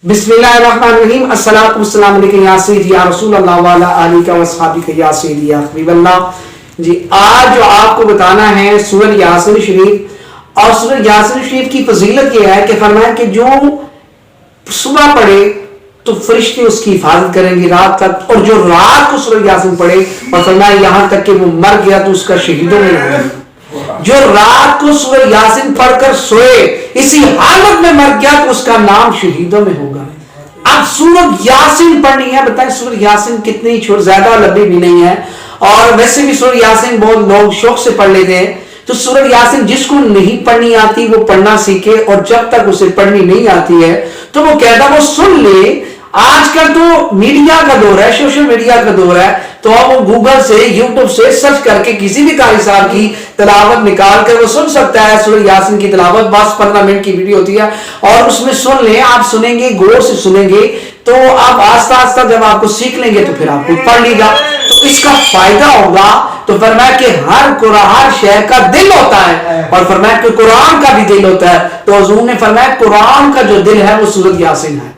بسم اللہ الرحمن الرحیم الصلاۃ والسلام علیکم یا سیدی یا رسول اللہ وعلی آلہ و اصحابہ یا سیدی یا حبیب اللہ۔ جی آج جو آپ کو بتانا ہے سورہ یاسین شریف، اور سورہ یاسین شریف کی فضیلت یہ ہے کہ فرمایا کہ جو صبح پڑھے تو فرشتے اس کی حفاظت کریں گے رات تک، اور جو رات کو سورہ یاسین پڑھے اور فرمایا یہاں تک کہ وہ مر گیا تو اس کا شہیدوں میں ہوگا۔ جو رات کو سورہ یاسین پڑھ کر سوئے اسی حالت میں مر گیا تو اس کا نام شہیدوں میں ہوگا۔ اب سورۃ یاسین پڑھنی ہے، بتائیں سورۃ یاسین کتنی زیادہ لمبی بھی نہیں ہے، اور ویسے بھی سورۃ یاسین بہت لوگ شوق سے پڑھ لیتے ہیں۔ تو سورۃ یاسین جس کو نہیں پڑھنی آتی وہ پڑھنا سیکھے، اور جب تک اسے پڑھنی نہیں آتی ہے تو وہ کہتا وہ سن لے۔ آج کل تو میڈیا کا دور ہے، سوشل میڈیا کا دور ہے، تو اب وہ گوگل سے یوٹیوب سے سرچ کر کے کسی بھی قاری صاحب کی تلاوت نکال کر وہ سن سکتا ہے سورہ یاسین کی تلاوت۔ بس 15 منٹ کی ویڈیو ہوتی ہے اور اس میں سن لیں، آپ سنیں گے غور سے سنیں گے تو آپ آہستہ آہستہ جب آپ کو سیکھ لیں گے تو پھر آپ کو پڑھ لے گا تو اس کا فائدہ ہوگا۔ تو فرمایا کہ ہر شے کا دل ہوتا ہے، اور فرمایا کہ قرآن کا بھی دل ہوتا ہے۔ تو حضور نے فرمایا قرآن کا جو دل ہے وہ سورۃ یاسین ہے۔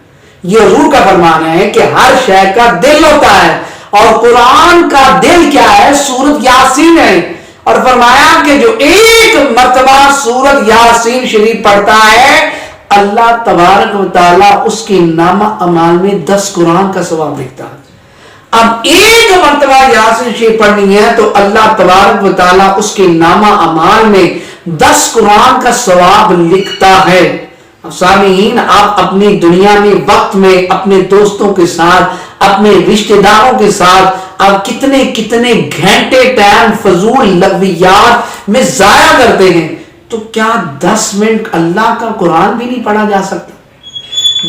یہ حضور کا فرمان ہے کہ ہر شے کا دل ہوتا ہے، اور قرآن کا دل کیا ہے؟ سورۃ یاسین ہے۔ اور فرمایا کہ جو ایک مرتبہ سورۃ یاسین شریف پڑھتا ہے اللہ تبارک و تعالیٰ اس کے نامہ اعمال میں 10 قرآن کا ثواب لکھتا ہے۔ اب ایک مرتبہ یاسین شریف پڑھنی ہے تو اللہ تبارک و تعالیٰ اس کے نامہ اعمال میں 10 قرآن کا ثواب لکھتا ہے۔ سامعین، آپ اپنی دنیا میں وقت میں اپنے دوستوں کے ساتھ، اپنے رشتہ داروں کے ساتھ آپ کتنے گھنٹے ٹائم فضول لغویات میں ضائع کرتے ہیں، تو کیا 10 منٹ اللہ کا قرآن بھی نہیں پڑھا جا سکتا؟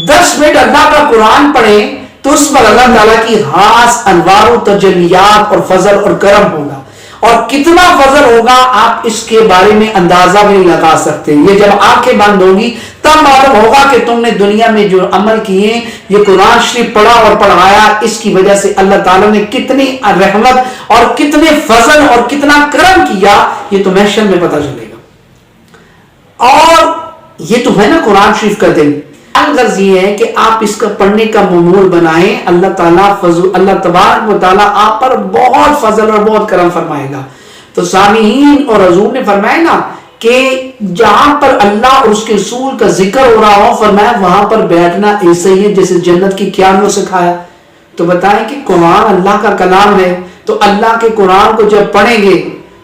10 منٹ اللہ کا قرآن پڑھیں تو اس پر اللہ تعالیٰ کی خاص انوار و تجلیات اور فضل اور کرم ہوگا، اور کتنا فضل ہوگا آپ اس کے بارے میں اندازہ بھی نہیں لگا سکتے۔ یہ جب آنکھیں بند ہوگی تب معلوم ہوگا کہ تم نے دنیا میں جو عمل کیے، یہ قرآن شریف پڑھا اور پڑھایا، اس کی وجہ سے اللہ تعالیٰ نے کتنی رحمت اور کتنے فضل اور کتنا کرم کیا، یہ تو محشر میں پتہ چلے گا۔ اور یہ تو ہے نا قرآن شریف کا دل۔ غرض یہ ہے کہ آپ اس کا پڑھنے کا معمول بنائیں، اللہ تبارک و تعالیٰ آپ پر بہت فضل اور بہت کرم فرمائے گا۔ تو سامعین، اور حضور نے فرمایا نا کہ جہاں پر اللہ اور اس کے رسول کا ذکر ہو رہا ہو، فرمایا وہاں پر بیٹھنا ایسے ہی ہے جیسے جنت کی کیانوں سے کھایا۔ تو بتائیں کہ قرآن اللہ کا کلام ہے، تو اللہ کے قرآن کو جب پڑھیں گے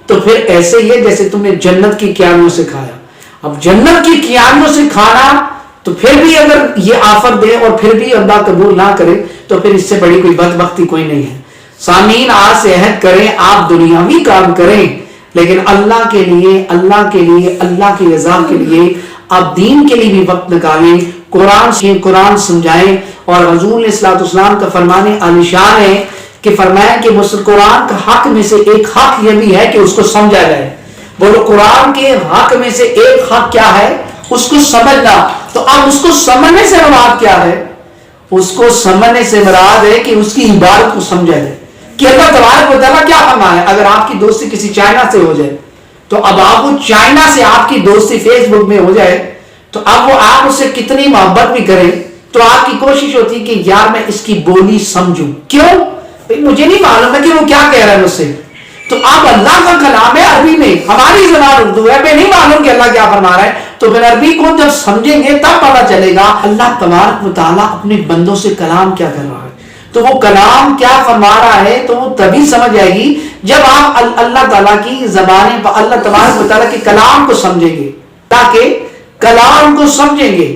تو پھر ایسے ہی ہے جیسے تم نے جنت کی کیانوں سے کھایا۔ اب جنت کی کیانوں سے کھانا، تو پھر بھی اگر یہ آفت دے اور پھر بھی اللہ قبول نہ کرے تو پھر اس سے بڑی کوئی بدبختی کوئی نہیں ہے۔ سامعین، آج سے عہد کریں، آپ دنیاوی کام کریں لیکن اللہ کے لیے اللہ کی رضا کے لیے آپ دین کے لیے بھی وقت نکالیں، قرآن سمجھائیں۔ اور حضور علیہ الصلوۃ والسلام کا فرمان عالی شان ہے کہ فرمایا کہ قرآن کا حق میں سے ایک حق یہ بھی ہے کہ اس کو سمجھا جائے۔ بولو، قرآن کے حق میں سے ایک حق کیا ہے؟ اس کو سمجھنا۔ تو اب اس کو سمجھنے سے مراد کیا ہے؟ اس کو سمجھنے سے مراد ہے کہ اس کی عبارت کو سمجھا جائے کہ اللہ تبارک و تعالیٰ کیا فرمایا ہے۔ اگر آپ کی دوستی کسی چائنا سے ہو جائے تو اب آپ وہ چائنا سے آپ کی دوستی فیس بک میں ہو جائے تو اب وہ آپ اس سے کتنی محبت بھی کریں تو آپ کی کوشش ہوتی کہ یار میں اس کی بولی سمجھوں۔ کیوں؟ مجھے نہیں معلوم ہے کہ وہ کیا کہہ رہا ہے مجھ سے۔ تو اب اللہ کا کلام ہے عربی میں، ہماری زبان اردو ہے، میں نہیں معلوم کہ اللہ کیا فرما رہا ہے، تو پھر عربی کو جب سمجھیں گے تب پتہ چلے گا اللہ تبارک و تعالیٰ اپنے بندوں سے کلام کیا کر رہا ہے۔ تو وہ کلام کیا فرما رہا ہے تو وہ تبھی سمجھ آئے گی جب آپ اللہ تعالیٰ کی زبانیں اللہ تبارک و تعالیٰ کے کلام کو سمجھیں گے، تاکہ کلام کو سمجھیں گے۔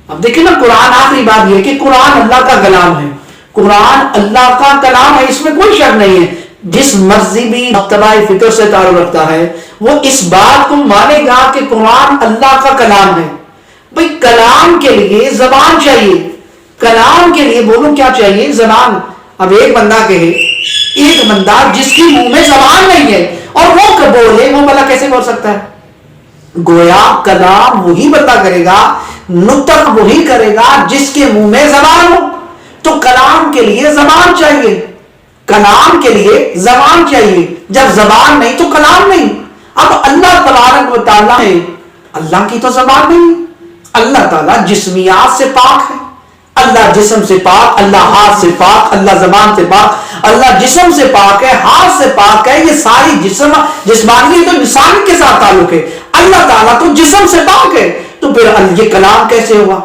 اب دیکھیں نا، قرآن آخری بات یہ ہے کہ قرآن اللہ کا کلام ہے، قرآن اللہ کا کلام ہے، اس میں کوئی شک نہیں ہے۔ جس مذہبی مکتبہ فکر سے تعلق رکھتا ہے وہ اس بات کو مانے گا کہ قرآن اللہ کا کلام ہے۔ بھئی کلام کے لیے زبان چاہیے، کلام کے لیے بولو کیا چاہیے؟ زبان۔ اب ایک بندہ کہے، ایک بندہ جس کی منہ میں زبان نہیں ہے اور وہ بولے، وہ بھلا کیسے بول سکتا ہے؟ گویا کلام وہی بتا کرے گا، نطق وہی کرے گا جس کے منہ میں زبان ہو۔ تو کلام کے لیے زبان چاہیے، کلام کے لیے زبان چاہیے۔ جب زبان نہیں تو کلام نہیں۔ اب اللہ تبارک و تعالیٰ ہے، اللہ کی تو زبان نہیں، اللہ تعالیٰ جسمیات سے پاک ہے، اللہ جسم سے پاک، اللہ ہاتھ سے پاک، اللہ زبان سے پاک، اللہ جسم سے پاک ہے، ہاتھ سے پاک ہے، یہ ساری جسمانی تو جسم کے ساتھ تعلق ہے، اللہ تعالیٰ تو جسم سے پاک ہے، تو پھر یہ کلام کیسے ہوا؟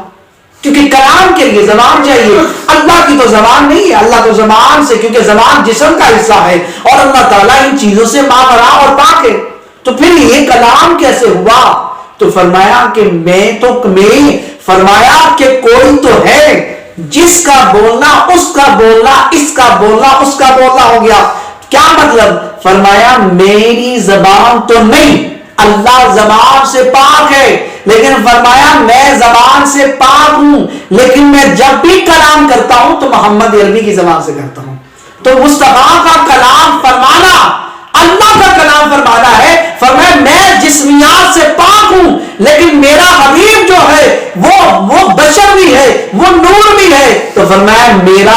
کیونکہ کلام کے لیے زبان چاہیے، اللہ کی تو زبان نہیں ہے، اللہ تو زبان سے، کیونکہ زبان جسم کا حصہ ہے اور اللہ تعالیٰ ان چیزوں سے مابرا اور پاک ہے، تو پھر یہ کلام کیسے ہوا؟ تو فرمایا کہ فرمایا کہ کوئی تو ہے جس کا بولنا اس کا بولنا، اس کا بولنا اس کا بولنا ہو گیا۔ کیا مطلب؟ فرمایا میری زبان تو نہیں، اللہ زبان سے پاک ہے، لیکن فرمایا میں زبان سے پاک ہوں، لیکن میں جب بھی کلام کرتا ہوں تو محمد عربی کی زبان سے کرتا ہوں۔ تو مصطفیٰ کا کلام فرمانا اللہ کا کلام فرمانا ہے، فرمایا میں جسمیات سے پاک ہوں، لیکن میرا حبیب جو ہے وہ بشر بھی ہے، وہ نور بھی ہے، تو فرمایا میرا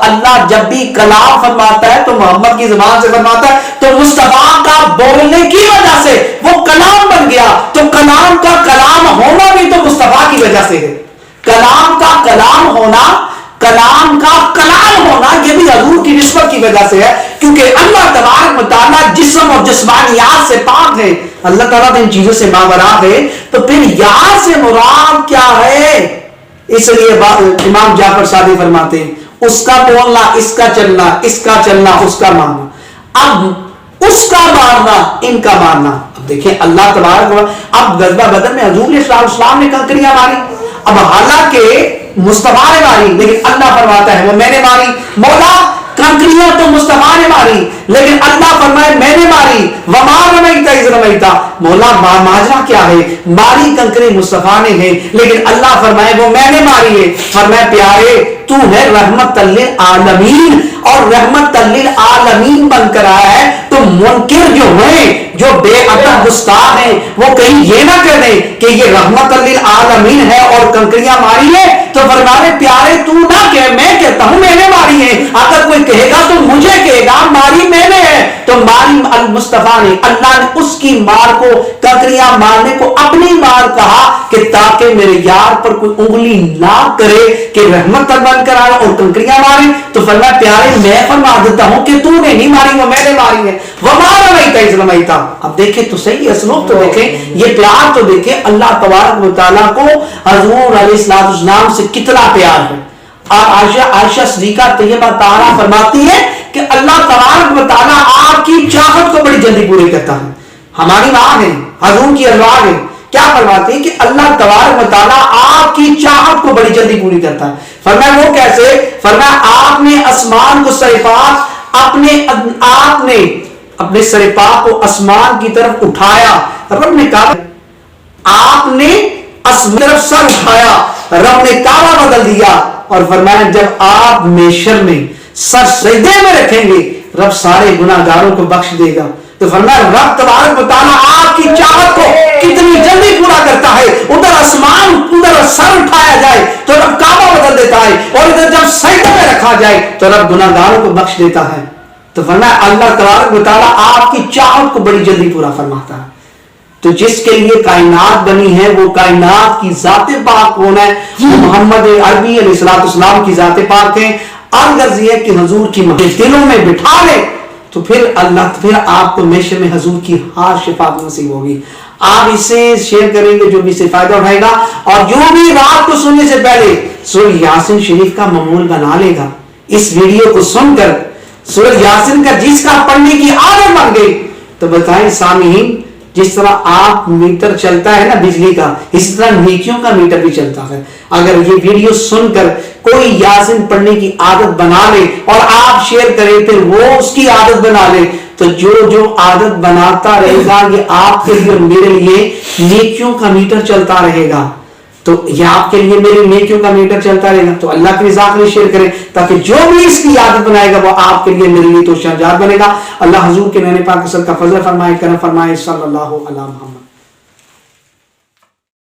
اللہ جب بھی کلام فرماتا ہے تو محمد کی زبان سے فرماتا ہے، تو مصطفیٰ کا بولنے کی وجہ سے وہ کلام بن گیا، تو کلام کا کلام ہونا بھی تو مصطفیٰ کی وجہ سے ہے، کلام کا کلام ہونا، کلام کا کلام ہونا یہ بھی حضور کی نسبت کی وجہ سے ہے، کیونکہ اللہ تبارک و تعالیٰ جسم اور جسمانیات سے پاک ہے، اللہ تعالیٰ ان چیزوں سے مابرات ہے، تو پھر یہاں سے مراد کیا ہے؟ اس لیے امام جعفر صادق فرماتے ہیں اس کا بولنا، اس کا چلنا، اس کا چلنا، اس کا ماننا، اب اس کا ماننا، ان کا ماننا۔ اب دیکھیں اللہ تبارک، اب غزوہ بدر میں حضور صلی اللہ علیہ وسلم نے کنکریاں ماری، اب حالانکہ مصطفیٰ نے ماری، لیکن اللہ فرماتا ہے وہ میں نے ماری، مولا کنکریاں تو مصطفیٰ نے ماری، لیکن اللہ فرمائے میں نے ماری، وما رمیت اذ رمیت، مولا ماجرا کیا ہے؟ ماری کنکری مصطفیٰ نے ہے، لیکن اللہ فرمائے وہ میں نے ماری ہے۔ فرمائے پیارے تو ہے رحمت للعالمین، اور رحمت للعالمین بن کر آیا ہے، تو منکر جو ہیں، جو بے ادب گستاخ ہیں، وہ کہیں یہ نہ کہہ دیں کہ یہ رحمت للعالمین ہے اور کنکریاں ماری ہے، تو فرمانے پیارے تو نہ کہ میں کہتا ہوں میں نے ماری ہے، اگر کوئی کہے گا تو مجھے کہے گا ماری میں نے ہے، تو ماری المصطفیٰ نے، اللہ نے اس کی مار کو، کنکریاں مارنے کو اپنی مار کہا کہ تاکہ میرے یار پر کوئی انگلی نہ کرے کہ رحمت بن کر آئے اور کنکریاں مارے، تو فرمایا پیارے میں فرما دیتا ہوں کہ تو نے نہیں ماری، وہ میں نے ماری ہے، وما رمیت اذ رمیت۔ اب دیکھیں تو صحیح اسلوب تو دیکھیں، یہ پیار تو دیکھیں، اللہ تبارک و تعالیٰ کو حضور علیہ السلام سے کتنا پیار ہے۔ عائشہ صدیقہ طیبہ طاہرہ فرماتی ہے کہ اللہ تبارک و تعالیٰ آپ کی چاہت کو بڑی جلدی پوری کرتا ہے، ہماری ماں ہے، حضور کی ازواج ہے، کیا فرماتی ہے کہ اللہ تبارک و تعالیٰ آپ کی چاہت کو بڑی جلدی پوری کرتا ہے۔ فرمایا وہ کیسے؟ فرمایا آپ نے آسمان کو سر پاک، آپ نے اپنے سر پاک کو آسمان کی طرف اٹھایا، رب نے کہا آپ نے آسمان کی طرف سر اٹھایا، رب نے کعبہ بدل دیا، اور فرمایا جب آپ محشر میں سر سجدے میں رکھیں گے رب سارے گناہگاروں کو بخش دے گا۔ تو فرمایا رب تبارک و تعالیٰ آپ کی چاہت کو کتنی جلدی پورا کرتا ہے، ادھر آسمان، ادھر سر اٹھایا جائے تو رب کعبہ بدل دیتا ہے، اور ادھر جب سجدے میں رکھا جائے تو رب گناہگاروں کو بخش دیتا ہے۔ تو فرمایا اللہ تبارک و تعالیٰ آپ کی چاہت کو بڑی جلدی پورا فرماتا ہے۔ تو جس کے لیے کائنات بنی ہے وہ کائنات کی ذات پاک کون ہے؟ وہ محمد عربی علیہ السلام کی ذات پاک ہے۔ عرض یہ ہے کہ حضور کی دلوں میں بٹھا لے تو پھر آپ کو محشر میں حضور کی ہر شفاعت نصیب ہوگی۔ آپ اسے شیئر کریں گے جو بھی سے فائدہ اٹھائے گا، اور جو بھی رات کو سننے سے پہلے سورہ یاسین شریف کا معمول بنا لے گا، اس ویڈیو کو سن کر سورہ یاسین کا جس کا پڑھنے کی عادت بن گئی، تو بتائیں سامعین جس طرح آپ میٹر چلتا ہے نا بجلی کا، اسی طرح نیکیوں کا میٹر بھی چلتا ہے۔ اگر یہ ویڈیو سن کر کوئی یاسین پڑھنے کی عادت بنا لے اور آپ شیئر کریں، پھر وہ اس کی عادت بنا لے، تو جو عادت بناتا رہے گا یہ آپ کے لیے اور میرے لیے نیکیوں کا میٹر چلتا رہے گا۔ تو یہ آپ کے لیے میرے نیکیوں کا میٹر چلتا رہے گا۔ تو اللہ کی رضا کے لیے شیئر کریں تاکہ جو بھی اس کی عادت بنائے گا وہ آپ کے لیے میرے لیے تو شجاعت بنے گا۔ اللہ حضور کے نعمت پاک کا صدقہ فضل فرمائے، کرم فرمائے، صلی اللہ علیہ وسلم۔